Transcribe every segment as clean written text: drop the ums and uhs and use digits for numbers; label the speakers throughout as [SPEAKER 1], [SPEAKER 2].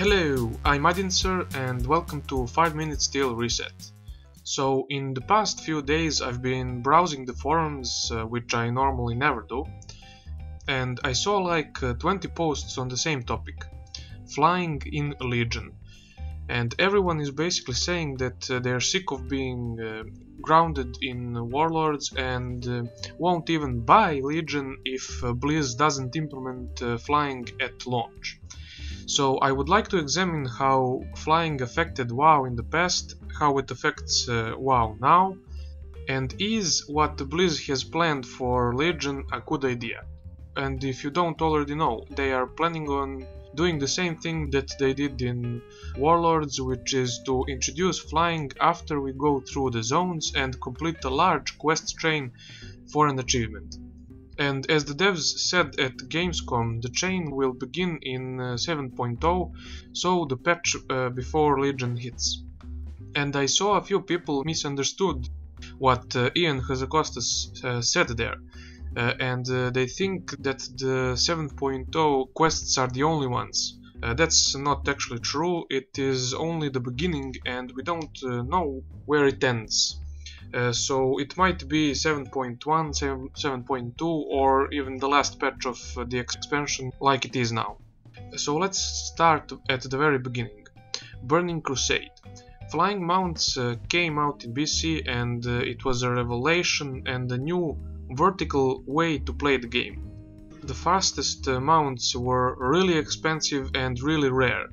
[SPEAKER 1] Hello, I'm Adinser and welcome to 5 Minutes Till Reset. So in the past few days I've been browsing the forums, which I normally never do, and I saw like 20 posts on the same topic, flying in Legion. And everyone is basically saying that they're sick of being grounded in Warlords and won't even buy Legion if Blizz doesn't implement flying at launch. So I would like to examine how flying affected WoW in the past, how it affects WoW now, and is what Blizz has planned for Legion a good idea. And if you don't already know, they are planning on doing the same thing that they did in Warlords, which is to introduce flying after we go through the zones and complete a large quest chain for an achievement. And as the devs said at Gamescom, the chain will begin in 7.0, so the patch before Legion hits. And I saw a few people misunderstood what Ian Hazzakostas said there, and they think that the 7.0 quests are the only ones. That's not actually true, it is only the beginning and we don't know where it ends. So it might be 7.1, 7.2 or even the last patch of the expansion like it is now. So let's start at the very beginning. Burning Crusade. Flying mounts came out in BC and it was a revelation and a new vertical way to play the game. The fastest mounts were really expensive and really rare.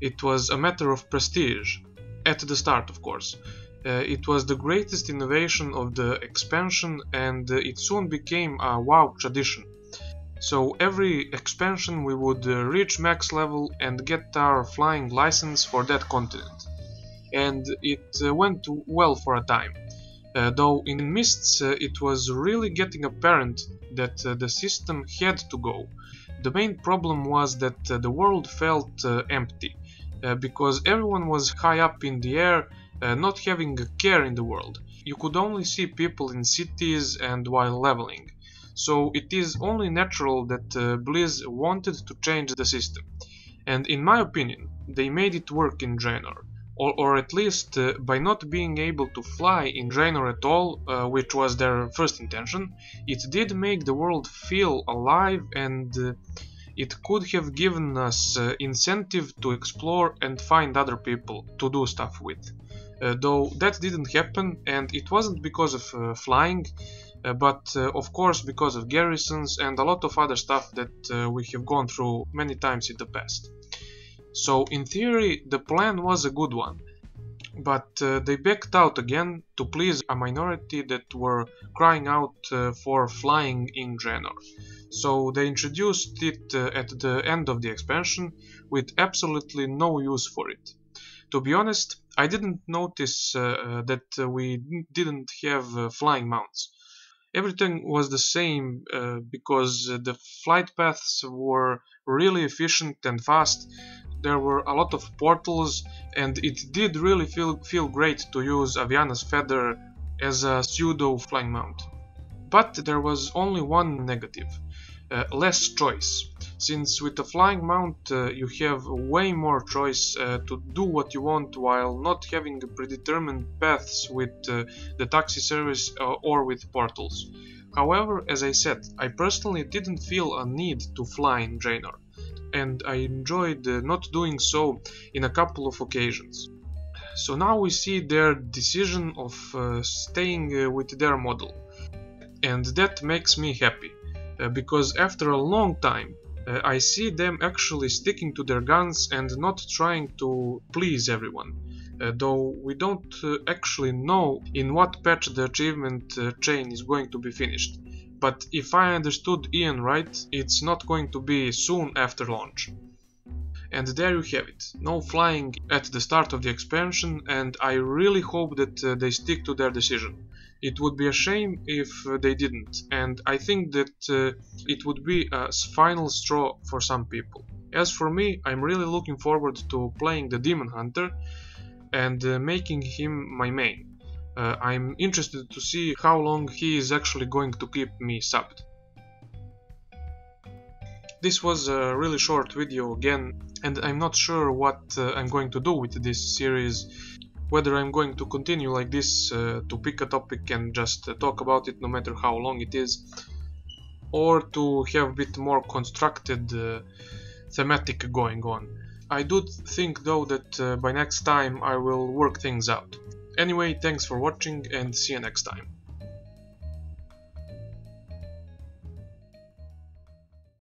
[SPEAKER 1] It was a matter of prestige, at the start of course. It was the greatest innovation of the expansion and it soon became a WoW tradition. So every expansion we would reach max level and get our flying license for that continent. And it went well for a time. Though in Mists it was really getting apparent that the system had to go. The main problem was that the world felt empty, because everyone was high up in the air, not having a care in the world. You could only see people in cities and while leveling. So it is only natural that Blizz wanted to change the system. And in my opinion, they made it work in Draenor. Or at least by not being able to fly in Draenor at all, which was their first intention, it did make the world feel alive and it could have given us incentive to explore and find other people to do stuff with. Though that didn't happen, and it wasn't because of flying, but of course because of garrisons and a lot of other stuff that we have gone through many times in the past. So in theory the plan was a good one, but they backed out again to please a minority that were crying out for flying in Draenor. So they introduced it at the end of the expansion with absolutely no use for it. To be honest, I didn't notice that we didn't have flying mounts. Everything was the same because the flight paths were really efficient and fast. There were a lot of portals and it did really feel great to use Aviana's Feather as a pseudo flying mount. But there was only one negative. Less choice, since with a flying mount you have way more choice to do what you want while not having predetermined paths with the taxi service or with portals. However, as I said, I personally didn't feel a need to fly in Draenor, and I enjoyed not doing so in a couple of occasions. So now we see their decision of staying with their model, and that makes me happy. Because after a long time I see them actually sticking to their guns and not trying to please everyone, though we don't actually know in what patch the achievement chain is going to be finished. But if I understood Ian right, it's not going to be soon after launch. And there you have it, no flying at the start of the expansion, and I really hope that they stick to their decision. It would be a shame if they didn't, and I think that it would be a final straw for some people. As for me, I'm really looking forward to playing the Demon Hunter and making him my main. I'm interested to see how long he is actually going to keep me subbed. This was a really short video again, and I'm not sure what I'm going to do with this series. Whether I'm going to continue like this, to pick a topic and just talk about it no matter how long it is, or to have a bit more constructed thematic going on. I do think though that by next time I will work things out. Anyway, thanks for watching and see you next time.